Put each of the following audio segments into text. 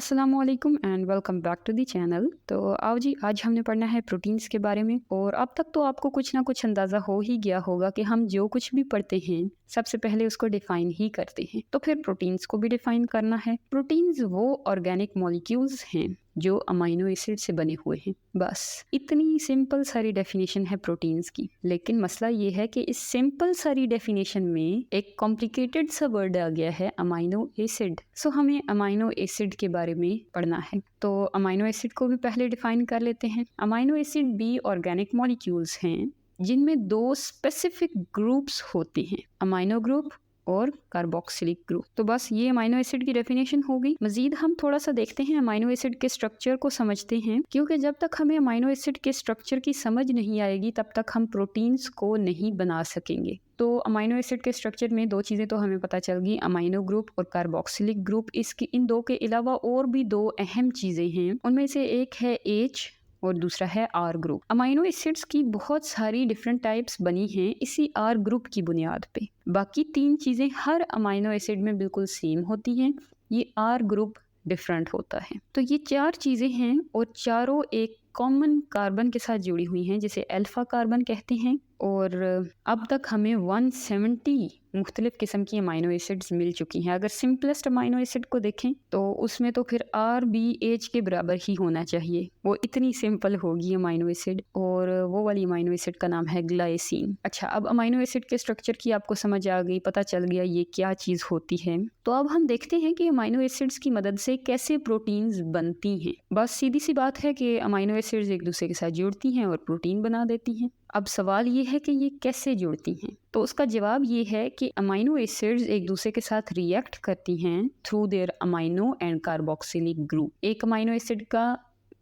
अस्सलामुअलैकुम and welcome back to the channel. तो आओ जी, आज हमने पढ़ना है प्रोटीन्स के बारे में। और अब तक तो आपको कुछ ना कुछ अंदाज़ा हो ही गया होगा कि हम जो कुछ भी पढ़ते हैं सबसे पहले उसको डिफाइन ही करते हैं। तो फिर प्रोटीन्स को भी डिफाइन करना है। प्रोटीन्स वो ऑर्गेनिक मॉलिक्यूल्स हैं जो अमाइनो एसिड से बने हुए हैं। बस इतनी सिंपल सारी डेफिनेशन है प्रोटीन्स की। लेकिन मसला ये है कि इस सिंपल सारी डेफिनेशन में एक कॉम्प्लिकेटेड सा वर्ड आ गया है, अमाइनो एसिड। सो हमें अमाइनो एसिड के बारे में पढ़ना है। तो अमाइनो एसिड को भी पहले डिफाइन कर लेते हैं। अमाइनो एसिड भी ऑर्गेनिक मॉलिक्यूल्स हैं जिनमें दो स्पेसिफिक ग्रुप्स होते हैं, अमाइनो ग्रुप और कार्बोक्सिलिक ग्रुप। तो बस ये अमाइनो एसिड की डेफिनेशन हो गई। मजीद हम थोड़ा सा देखते हैं, अमाइनो एसिड के स्ट्रक्चर को समझते हैं, क्योंकि जब तक हमें अमाइनो एसिड के स्ट्रक्चर की समझ नहीं आएगी तब तक हम प्रोटीन्स को नहीं बना सकेंगे। तो अमाइनो एसिड के स्ट्रक्चर में दो चीज़ें तो हमें पता चल गई, अमाइनो ग्रुप और कार्बोक्सिलिक ग्रुप। इन दो के अलावा और भी दो अहम चीज़ें हैं। उनमें से एक है H और दूसरा है आर ग्रुप। अमाइनो एसिड्स की बहुत सारी डिफरेंट टाइप्स बनी हैं इसी आर ग्रुप की बुनियाद पे। बाकी तीन चीज़ें हर अमाइनो एसिड में बिल्कुल सेम होती हैं, ये आर ग्रुप डिफरेंट होता है। तो ये चार चीज़ें हैं और चारों एक कॉमन कार्बन के साथ जुड़ी हुई हैं जिसे अल्फा कार्बन कहते हैं। और अब तक हमें 170 मुख्तलिफ किस्म की अमाइनो एसिड्स मिल चुकी हैं। अगर सिंपलेस्ट अमाइनो एसिड को देखें तो उसमें तो फिर RBH के बराबर ही होना चाहिए, वो इतनी सिंपल होगी अमाइनो एसिड। और वो वाली अमाइनो एसिड का नाम है ग्लाइसिन। अच्छा, अब अमाइनो एसिड के स्ट्रक्चर की आपको समझ आ गई, पता चल गया ये क्या चीज़ होती है। तो अब हम देखते हैं कि अमाइनो एसिड्स की मदद से कैसे प्रोटीन्स बनती हैं। बस सीधी सी बात है कि अमाइनो एसिड्स एक दूसरे के साथ जुड़ती हैं और प्रोटीन बना देती हैं। अब सवाल ये है कि ये कैसे जुड़ती हैं। तो उसका जवाब ये है कि अमाइनो एसिड्स एक दूसरे के साथ रिएक्ट करती हैं through their amino and carboxylic group. एक अमाइनो एसिड का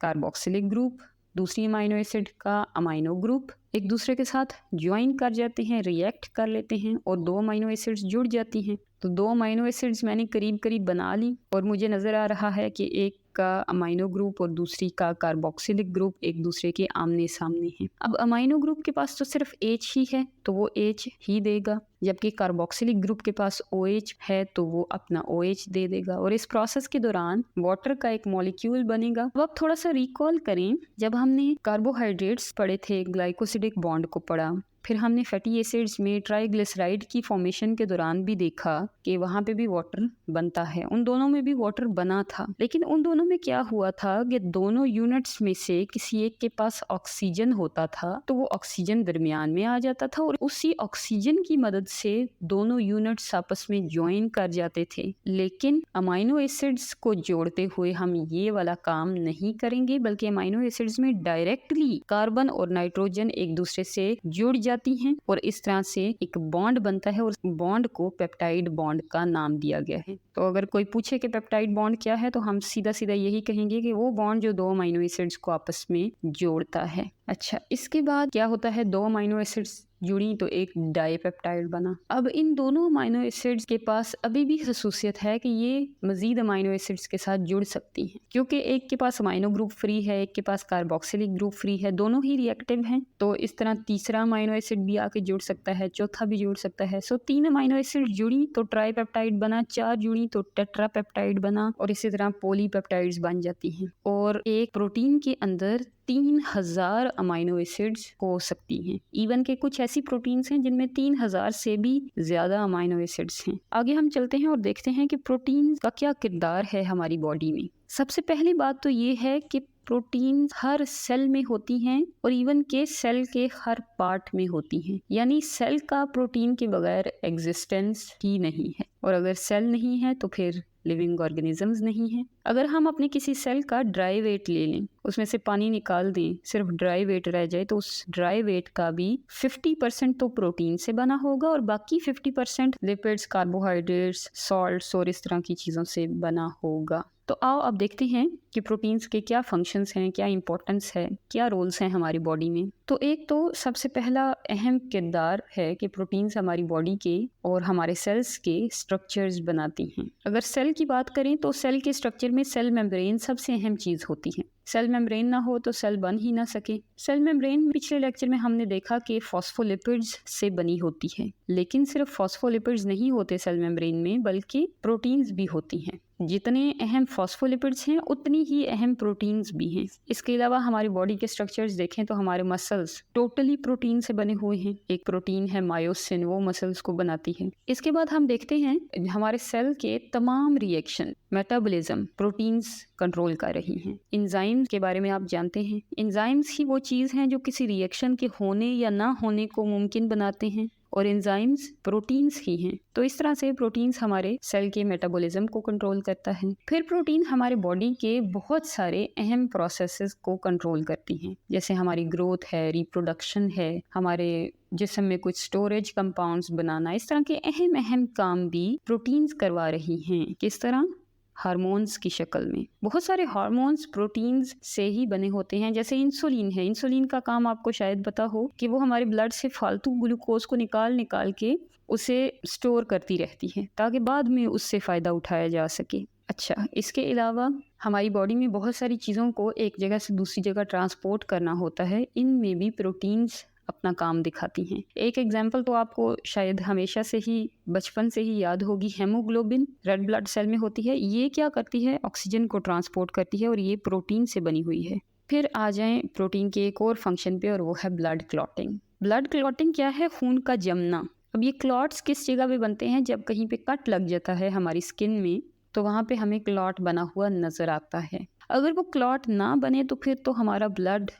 कार्बोक्सिलिक ग्रुप, दूसरी अमाइनो एसिड का अमाइनो ग्रुप एक दूसरे के साथ ज्वाइन कर जाते हैं, रिएक्ट कर लेते हैं और दो अमाइनो एसिड्स जुड़ जाती हैं। तो दो अमाइनो एसिड्स मैंने करीब करीब बना ली और मुझे नज़र आ रहा है कि एक का अमाइनो ग्रुप और दूसरी का कार्बोक्सिलिक ग्रुप एक दूसरे के आमने सामने हैं। अब अमाइनो ग्रुप के पास तो सिर्फ H ही है तो वो H ही देगा, जबकि कार्बोक्सिलिक ग्रुप के पास OH है तो वो अपना OH दे देगा। और इस प्रोसेस के दौरान वाटर का एक मॉलिक्यूल बनेगा। अब आप थोड़ा सा रिकॉल करें, जब हमने कार्बोहाइड्रेट्स पढ़े थे, ग्लाइकोसिडिक बॉन्ड को पढ़ा, फिर हमने फैटी एसिड्स में ट्राइग्लिसराइड की फॉर्मेशन के दौरान भी देखा कि वहाँ पे भी वाटर बनता है। उन दोनों में भी वाटर बना था, लेकिन उन दोनों में क्या हुआ था कि दोनों यूनिट्स में से किसी एक के पास ऑक्सीजन होता था तो वो ऑक्सीजन दरमियान में आ जाता था और उसी ऑक्सीजन की मदद से दोनों यूनिट्स आपस में ज्वाइन कर जाते थे। लेकिन अमाइनो एसिड्स को जोड़ते हुए हम ये वाला काम नहीं करेंगे, बल्कि अमाइनो एसिड्स में डायरेक्टली कार्बन और नाइट्रोजन एक दूसरे से जुड़ जाती हैं और इस तरह से एक बॉन्ड बनता है और बॉन्ड को पेप्टाइड बॉन्ड का नाम दिया गया है। तो अगर कोई पूछे कि पेप्टाइड बॉन्ड क्या है तो हम सीधा सीधा यही कहेंगे कि वो बॉन्ड जो दो अमाइनो एसिड्स को आपस में जोड़ता है। अच्छा, इसके बाद क्या होता है, दो अमाइनो एसिड्स जुड़ी तो एक डाइपेप्टाइड बना। अब इन दोनों अमाइनो एसिड्स के पास अभी भी खसूसियत है कि ये मजीद अमाइनो एसिड्स के साथ जुड़ सकती हैं, क्योंकि एक के पास अमाइनो ग्रुप फ्री है, एक के पास कार्बोक्सिलिक ग्रुप फ्री है, दोनों ही रिएक्टिव हैं। तो इस तरह तीसरा अमाइनो एसिड भी आके जुड़ सकता है, चौथा भी जुड़ सकता है। सो तीन अमाइनो एसिड जुड़ी तो ट्राईपेप्टाइड बना, चार जुड़ी तो टेट्रापेप्टाइड बना और इसी तरह पॉलीपेप्टाइड्स बन जाती हैं। और एक प्रोटीन के अंदर 3000 अमाइनो एसिड्स हो सकती हैं। इवन के कुछ ऐसी प्रोटीन्स हैं जिनमें 3000 से भी ज्यादा अमाइनो एसिड्स हैं। आगे हम चलते हैं और देखते हैं कि प्रोटीन का क्या किरदार है हमारी बॉडी में। सबसे पहली बात तो ये है कि प्रोटीन हर सेल में होती हैं और इवन के सेल के हर पार्ट में होती हैं, यानी सेल का प्रोटीन के बगैर एग्जिस्टेंस ही नहीं है। और अगर सेल नहीं है तो फिर लिविंग ऑर्गेनिजम्स नहीं है। अगर हम अपने किसी सेल का ड्राई वेट ले लें, उसमें से पानी निकाल दें, सिर्फ ड्राई वेट रह जाए, तो उस ड्राई वेट का भी 50% तो प्रोटीन से बना होगा और बाकी 50% लिपिड्स, कार्बोहाइड्रेट्स, सॉल्ट्स और इस तरह की चीज़ों से बना होगा। तो आओ अब देखते हैं कि प्रोटीन्स के क्या फंक्शंस हैं, क्या इंपॉर्टेंस है, क्या रोल्स हैं हमारी बॉडी में। तो एक तो सबसे पहला अहम किरदार है कि प्रोटीन्स हमारी बॉडी के और हमारे सेल्स के स्ट्रक्चर्स बनाती हैं। अगर सेल की बात करें तो सेल के स्ट्रक्चर में सेल मेम्ब्रेन सबसे अहम चीज़ होती है। सेल मेम्ब्रेन ना हो तो सेल बन ही ना सके। सेल मेम्ब्रेन पिछले लेक्चर में हमने देखा कि फॉस्फोलिपिड्स से बनी होती है, लेकिन सिर्फ फॉस्फोलिपिड्स नहीं होते सेल मेम्ब्रेन में, बल्कि प्रोटीन्स भी होती हैं। जितने अहम फॉस्फोलिपिड्स हैं उतनी ही अहम प्रोटीन्स भी हैं। इसके अलावा हमारी बॉडी के स्ट्रक्चर्स देखें तो हमारे मसल्स टोटली प्रोटीन से बने हुए हैं। एक प्रोटीन है मायोसिन, वो मसल्स को बनाती है। इसके बाद हम देखते हैं हमारे सेल के तमाम रिएक्शन, मेटाबॉलिज्म प्रोटीन्स कंट्रोल कर रही हैं। एंजाइम्स के बारे में आप जानते हैं, एंजाइम्स ही वो चीज़ हैं जो किसी रिएक्शन के होने या ना होने को मुमकिन बनाते हैं, और एंजाइम्स प्रोटीन्स ही हैं। तो इस तरह से प्रोटीन्स हमारे सेल के मेटाबॉलिज्म को कंट्रोल करता है। फिर प्रोटीन हमारे बॉडी के बहुत सारे अहम प्रोसेसेस को कंट्रोल करती हैं, जैसे हमारी ग्रोथ है, रिप्रोडक्शन है, हमारे जिस्म में कुछ स्टोरेज कंपाउंड्स बनाना, इस तरह के अहम अहम काम भी प्रोटीन्स करवा रही हैं। किस तरह? हार्मोन्स की शक्ल में। बहुत सारे हार्मोन्स प्रोटीन्स से ही बने होते हैं। जैसे इंसुलिन है, इंसुलिन का काम आपको शायद पता हो कि वो हमारे ब्लड से फालतू ग्लूकोज को निकाल के उसे स्टोर करती रहती है ताकि बाद में उससे फ़ायदा उठाया जा सके। अच्छा, इसके अलावा हमारी बॉडी में बहुत सारी चीज़ों को एक जगह से दूसरी जगह ट्रांसपोर्ट करना होता है, इनमें भी प्रोटीन्स अपना काम दिखाती हैं। एक एग्जाम्पल तो आपको शायद हमेशा से ही, बचपन से ही याद होगी, हेमोग्लोबिन रेड ब्लड सेल में होती है। ये क्या करती है? ऑक्सीजन को ट्रांसपोर्ट करती है और ये प्रोटीन से बनी हुई है। फिर आ जाएं प्रोटीन के एक और फंक्शन पे, और वो है ब्लड क्लॉटिंग। ब्लड क्लॉटिंग क्या है? खून का जमना। अब ये क्लॉट्स किस जगह पे बनते हैं? जब कहीं पे कट लग जाता है हमारी स्किन में तो वहाँ पे हमें क्लॉट बना हुआ नजर आता है। अगर वो क्लॉट ना बने तो फिर तो हमारा ब्लड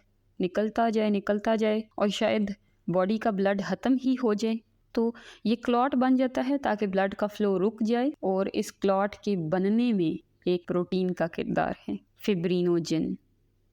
निकलता जाए और शायद बॉडी का ब्लड ख़त्म ही हो जाए। तो ये क्लॉट बन जाता है ताकि ब्लड का फ्लो रुक जाए, और इस क्लॉट के बनने में एक प्रोटीन का किरदार है, फिब्रिनोजेन।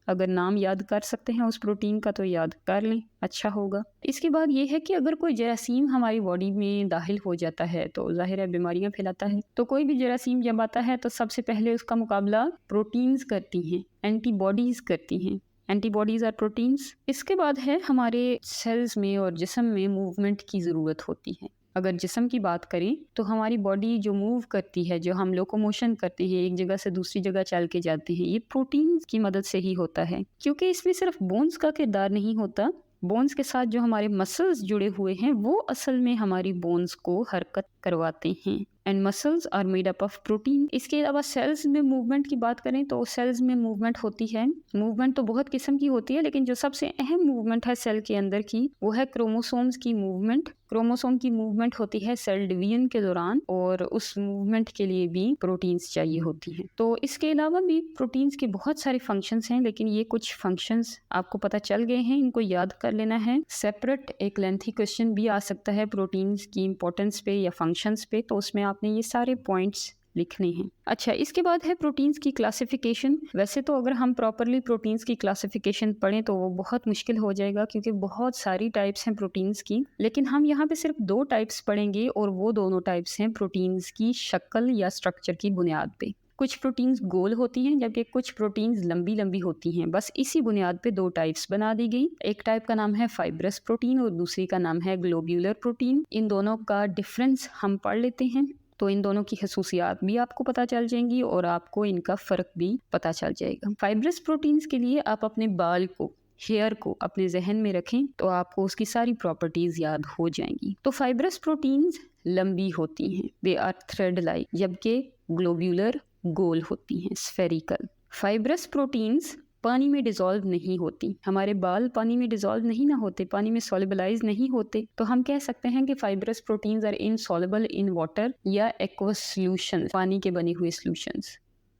अगर नाम याद कर सकते हैं उस प्रोटीन का तो याद कर लें, अच्छा होगा। इसके बाद ये है कि अगर कोई जरासीम हमारी बॉडी में दाखिल हो जाता है तो जाहिर है बीमारियां फैलाता है। तो कोई भी जरासीम जब आता है तो सबसे पहले उसका मुकाबला प्रोटीन्स करती हैं, एंटीबॉडीज़ करती हैं। Antibodies are proteins. इसके बाद है हमारे सेल्स में और जिस्म में मूवमेंट की ज़रूरत होती है। अगर जिस्म की बात करें तो हमारी बॉडी जो मूव करती है, जो हम लोकोमोशन करते हैं, एक जगह से दूसरी जगह चल के जाते हैं, ये प्रोटीन्स की मदद से ही होता है। क्योंकि इसमें सिर्फ बोन्स का किरदार नहीं होता, बोन्स के साथ जो हमारे मसल्स जुड़े हुए हैं वो असल में हमारी बोन्स को हरकत करवाते हैं। And muscles are made up of protein. इसके अलावा सेल्स में मूवमेंट की बात करें तो सेल्स में मूवमेंट होती है। मूवमेंट तो बहुत किस्म की होती है, लेकिन जो सबसे अहम मूवमेंट है सेल के अंदर की वो है क्रोमोसोम्स की मूवमेंट। क्रोमोसोम की मूवमेंट होती है सेल डिवीजन के दौरान, और उस मूवमेंट के लिए भी प्रोटीन्स चाहिए होती हैं। तो इसके अलावा भी प्रोटीन्स के बहुत सारे फंक्शंस हैं, लेकिन ये कुछ फंक्शंस आपको पता चल गए हैं, इनको याद कर लेना है। सेपरेट एक लेंथी क्वेश्चन भी आ सकता है प्रोटीन्स की इंपॉर्टेंस पे या फंक्शंस पे, तो उसमें आपने ये सारे पॉइंट्स लिखने हैं। अच्छा, इसके बाद है प्रोटीन्स की क्लासिफिकेशन। वैसे तो अगर हम प्रॉपरली प्रोटीन्स की क्लासिफिकेशन पढ़ें तो वो बहुत मुश्किल हो जाएगा, क्योंकि बहुत सारी टाइप्स हैं प्रोटीन्स की, लेकिन हम यहाँ पे सिर्फ 2 टाइप्स पढ़ेंगे, और वो दोनों टाइप्स हैं प्रोटीन्स की शक्ल या स्ट्रक्चर की बुनियाद पे। कुछ प्रोटीन्स गोल होती हैं जबकि कुछ प्रोटीन्स लंबी लंबी होती हैं। बस इसी बुनियाद पे 2 टाइप्स बना दी गई। एक टाइप का नाम है फाइब्रस प्रोटीन और दूसरी का नाम है ग्लोब्यूलर प्रोटीन। इन दोनों का डिफरेंस हम पढ़ लेते हैं, तो इन दोनों की खसूसियात भी आपको पता चल जाएंगी और आपको इनका फ़र्क भी पता चल जाएगा। फाइब्रस प्रोटीन्स के लिए आप अपने बाल को, हेयर को अपने जहन में रखें तो आपको उसकी सारी प्रॉपर्टीज याद हो जाएंगी। तो फाइब्रस प्रोटीन्स लंबी होती हैं, दे आर थ्रेड लाइक, जबकि ग्लोब्यूलर गोल होती हैं, स्फेरिकल। फाइब्रस प्रोटीन्स पानी में डिसॉल्व नहीं होती। हमारे बाल पानी में डिसॉल्व नहीं ना होते, पानी में सॉल्युबलाइज नहीं होते, तो हम कह सकते हैं कि fibrous proteins are insoluble in water या एक्वस सॉल्यूशन, पानी के बने हुए सॉल्यूशंस,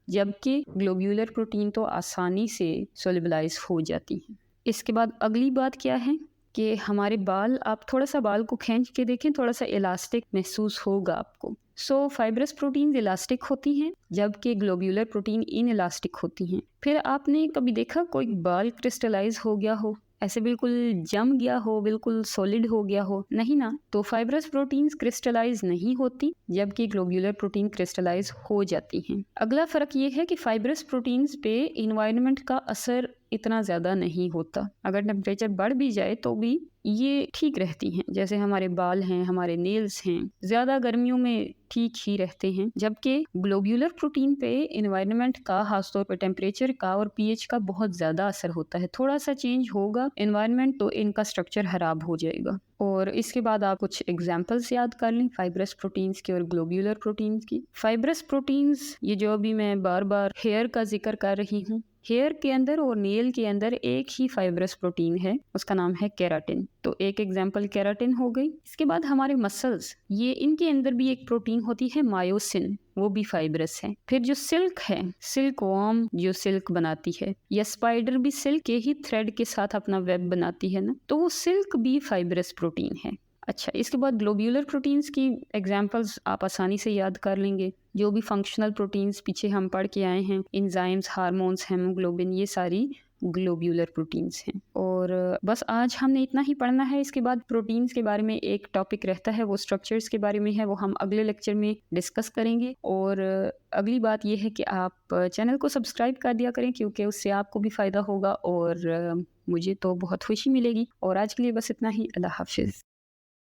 जबकि ग्लोब्यूलर प्रोटीन तो आसानी से सॉल्युबलाइज हो जाती हैं। इसके बाद अगली बात क्या है कि हमारे बाल, आप थोड़ा सा बाल को खींच के देखें, थोड़ा सा इलास्टिक महसूस होगा आपको। सो फाइब्रस प्रोटीन इलास्टिक होती हैं जबकि ग्लोब्यूलर प्रोटीन इन इलास्टिक होती हैं। फिर आपने कभी देखा कोई बाल क्रिस्टलाइज हो गया हो, ऐसे बिल्कुल जम गया हो, बिल्कुल सॉलिड हो गया हो? नहीं ना। तो फाइब्रस प्रोटीन्स क्रिस्टलाइज नहीं होती जबकि ग्लोब्यूलर प्रोटीन क्रिस्टलाइज हो जाती हैं। अगला फ़र्क ये है कि फाइब्रस प्रोटीन्स पे इन्वायरमेंट का असर इतना ज़्यादा नहीं होता। अगर टेम्परेचर बढ़ भी जाए तो भी ये ठीक रहती हैं। जैसे हमारे बाल हैं, हमारे नेल्स हैं, ज़्यादा गर्मियों में ठीक ही रहते हैं। जबकि ग्लोब्यूलर प्रोटीन पे एनवायरनमेंट का, खासतौर पर टेम्परेचर का और पीएच का बहुत ज़्यादा असर होता है। थोड़ा सा चेंज होगा एनवायरनमेंट तो इनका स्ट्रक्चर खराब हो जाएगा। और इसके बाद आप कुछ एग्जाम्पल्स याद कर लें फाइब्रस प्रोटीन्स की और ग्लोब्यूलर प्रोटीन्स की। फाइब्रस प्रोटीन्स, ये जो अभी मैं बार बार हेयर का जिक्र कर रही हूँ, हेयर के अंदर और नेल के अंदर एक ही फाइब्रस प्रोटीन है, उसका नाम है केराटिन। तो एक एग्जांपल केराटिन हो गई। इसके बाद हमारे मसल्स, ये इनके अंदर भी एक प्रोटीन होती है मायोसिन, वो भी फाइब्रस है। फिर जो सिल्क है, सिल्क वर्म जो सिल्क बनाती है, या स्पाइडर भी सिल्क के ही थ्रेड के साथ अपना वेब बनाती है ना, तो वो सिल्क भी फाइब्रस प्रोटीन है। अच्छा, इसके बाद ग्लोब्यूलर प्रोटीन्स की एग्जांपल्स आप आसानी से याद कर लेंगे। जो भी फंक्शनल प्रोटीन्स पीछे हम पढ़ के आए हैं, एंजाइम्स, हार्मोन्स, हेमोग्लोबिन, ये सारी ग्लोब्यूलर प्रोटीन्स हैं। और बस आज हमने इतना ही पढ़ना है। इसके बाद प्रोटीन्स के बारे में एक टॉपिक रहता है, वो स्ट्रक्चर्स के बारे में है, वो हम अगले लेक्चर में डिस्कस करेंगे। और अगली बात ये है कि आप चैनल को सब्सक्राइब कर दिया करें, क्योंकि उससे आपको भी फ़ायदा होगा और मुझे तो बहुत खुशी मिलेगी। और आज के लिए बस इतना ही। अल्लाह हाफिज़।